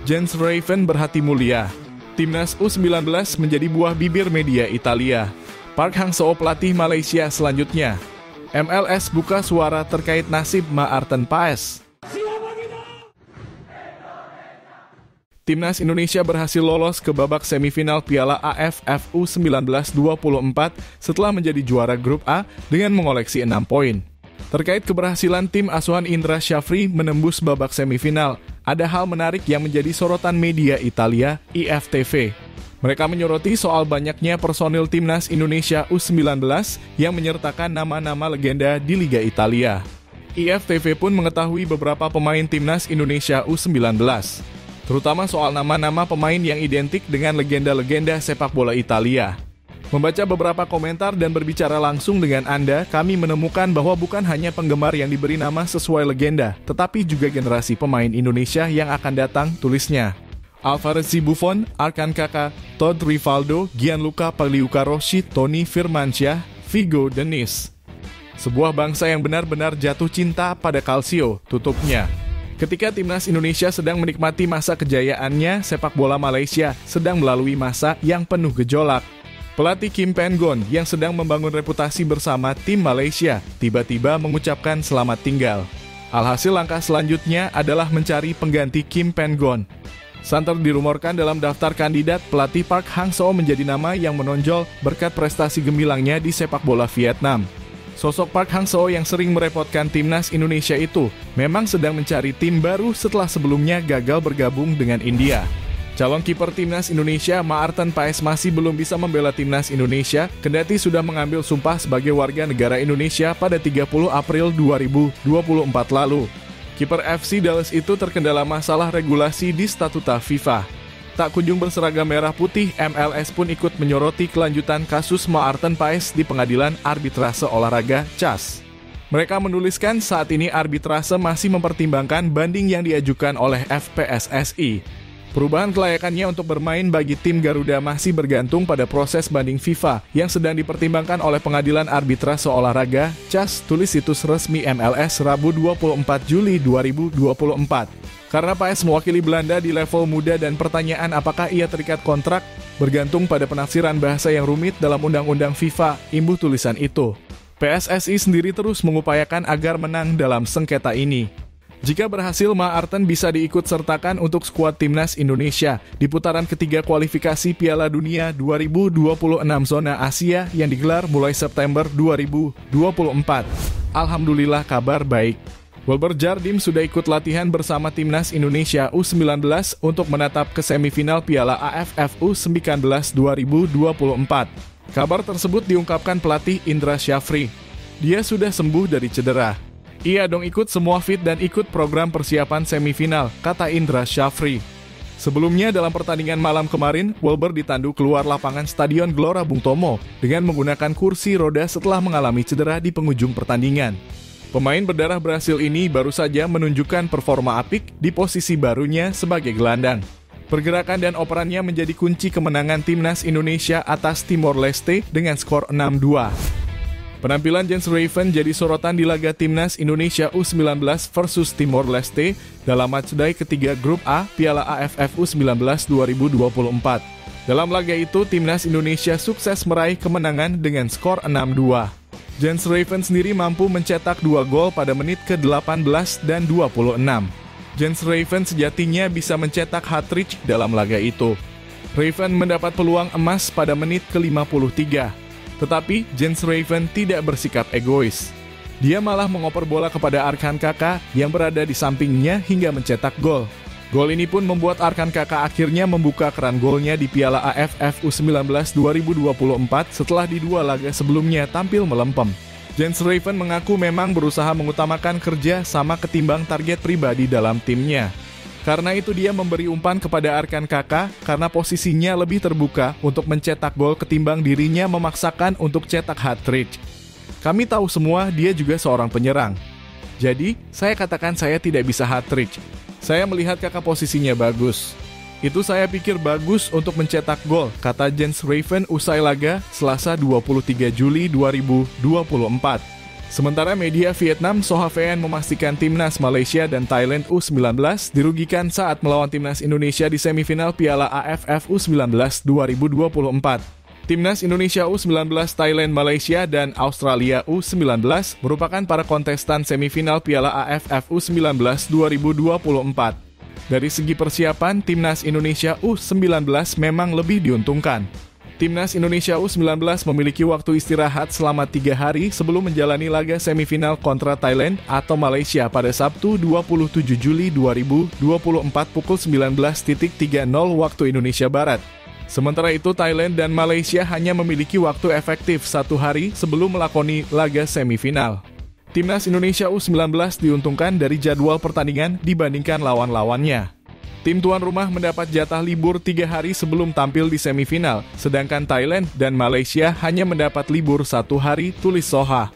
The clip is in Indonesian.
Jens Raven berhati mulia. Timnas U19 menjadi buah bibir media Italia. Park Hang-seo pelatih Malaysia selanjutnya. MLS buka suara terkait nasib Maarten Paes. Timnas Indonesia berhasil lolos ke babak semifinal Piala AFF U19 24 setelah menjadi juara grup A dengan mengoleksi 6 poin. Terkait keberhasilan tim asuhan Indra Syafri menembus babak semifinal, ada hal menarik yang menjadi sorotan media Italia, IFTV. Mereka menyoroti soal banyaknya personil Timnas Indonesia U19 yang menyertakan nama-nama legenda di Liga Italia. IFTV pun mengetahui beberapa pemain Timnas Indonesia U19, terutama soal nama-nama pemain yang identik dengan legenda-legenda sepak bola Italia. Membaca beberapa komentar dan berbicara langsung dengan Anda, kami menemukan bahwa bukan hanya penggemar yang diberi nama sesuai legenda, tetapi juga generasi pemain Indonesia yang akan datang, tulisnya. Alvarez Buffon, Arkan Kaka, Todd Rivaldo, Gianluca Pagliuca-Rossi, Tony Firmansyah, Figo Denis. Sebuah bangsa yang benar-benar jatuh cinta pada Calcio, tutupnya. Ketika Timnas Indonesia sedang menikmati masa kejayaannya, sepak bola Malaysia sedang melalui masa yang penuh gejolak. Pelatih Kim Pen-gon yang sedang membangun reputasi bersama tim Malaysia tiba-tiba mengucapkan selamat tinggal. Alhasil langkah selanjutnya adalah mencari pengganti Kim Pen-gon. Santer dirumorkan dalam daftar kandidat pelatih Park Hang-seo menjadi nama yang menonjol berkat prestasi gemilangnya di sepak bola Vietnam. Sosok Park Hang-seo yang sering merepotkan Timnas Indonesia itu memang sedang mencari tim baru setelah sebelumnya gagal bergabung dengan India. Calon kiper Timnas Indonesia Maarten Paes masih belum bisa membela Timnas Indonesia, kendati sudah mengambil sumpah sebagai warga negara Indonesia pada 30 April 2024 lalu. Kiper FC Dallas itu terkendala masalah regulasi di statuta FIFA. Tak kunjung berseragam merah putih, MLS pun ikut menyoroti kelanjutan kasus Maarten Paes di Pengadilan Arbitrase Olahraga (CAS). Mereka menuliskan saat ini arbitrase masih mempertimbangkan banding yang diajukan oleh FPSSI. Perubahan kelayakannya untuk bermain bagi tim Garuda masih bergantung pada proses banding FIFA yang sedang dipertimbangkan oleh Pengadilan Arbitrase Olahraga (CAS), tulis situs resmi MLS Rabu 24 Juli 2024. Karena Paes mewakili Belanda di level muda dan pertanyaan apakah ia terikat kontrak bergantung pada penafsiran bahasa yang rumit dalam undang-undang FIFA, imbuh tulisan itu. PSSI sendiri terus mengupayakan agar menang dalam sengketa ini. Jika berhasil, Maarten bisa diikut sertakan untuk skuad Timnas Indonesia di putaran ketiga kualifikasi Piala Dunia 2026 zona Asia yang digelar mulai September 2024. Alhamdulillah kabar baik. Wilber Jardim sudah ikut latihan bersama Timnas Indonesia U19 untuk menatap ke semifinal Piala AFF U19 2024. Kabar tersebut diungkapkan pelatih Indra Syafri. Dia sudah sembuh dari cedera. Ia dong ikut semua fit dan ikut program persiapan semifinal, kata Indra Syafri. Sebelumnya dalam pertandingan malam kemarin, Wilber ditandu keluar lapangan Stadion Gelora Bung Tomo dengan menggunakan kursi roda setelah mengalami cedera di penghujung pertandingan. Pemain berdarah Brasil ini baru saja menunjukkan performa apik di posisi barunya sebagai gelandang. Pergerakan dan operannya menjadi kunci kemenangan Timnas Indonesia atas Timor Leste dengan skor 6-2. Penampilan Jens Raven jadi sorotan di laga Timnas Indonesia U19 versus Timor Leste dalam matchday ketiga Grup A Piala AFF U19 2024. Dalam laga itu, Timnas Indonesia sukses meraih kemenangan dengan skor 6-2. Jens Raven sendiri mampu mencetak 2 gol pada menit ke-18 dan 26. Jens Raven sejatinya bisa mencetak hat-trick dalam laga itu. Raven mendapat peluang emas pada menit ke-53. Tetapi Jens Raven tidak bersikap egois. Dia malah mengoper bola kepada Arkan Kaka yang berada di sampingnya hingga mencetak gol. Gol ini pun membuat Arkan Kaka akhirnya membuka keran golnya di Piala AFF U19 2024 setelah di 2 laga sebelumnya tampil melempem. Jens Raven mengaku memang berusaha mengutamakan kerja sama ketimbang target pribadi dalam timnya. Karena itu dia memberi umpan kepada Arkan Kaka karena posisinya lebih terbuka untuk mencetak gol ketimbang dirinya memaksakan untuk cetak hat-trick. Kami tahu semua dia juga seorang penyerang. Jadi, saya katakan saya tidak bisa hat-trick. Saya melihat Kaka posisinya bagus. Itu saya pikir bagus untuk mencetak gol, kata Jens Raven usai laga Selasa 23 Juli 2024. Sementara media Vietnam Soha VN memastikan timnas Malaysia dan Thailand U19 dirugikan saat melawan timnas Indonesia di semifinal Piala AFF U19 2024. Timnas Indonesia U19, Thailand, Malaysia, dan Australia U19 merupakan para kontestan semifinal Piala AFF U19 2024. Dari segi persiapan, timnas Indonesia U19 memang lebih diuntungkan. Timnas Indonesia U19 memiliki waktu istirahat selama 3 hari sebelum menjalani laga semifinal kontra Thailand atau Malaysia pada Sabtu 27 Juli 2024 pukul 19.30 waktu Indonesia Barat. Sementara itu, Thailand dan Malaysia hanya memiliki waktu efektif 1 hari sebelum melakoni laga semifinal. Timnas Indonesia U19 diuntungkan dari jadwal pertandingan dibandingkan lawan-lawannya. Tim tuan rumah mendapat jatah libur 3 hari sebelum tampil di semifinal, sedangkan Thailand dan Malaysia hanya mendapat libur 1 hari, tulis Soha.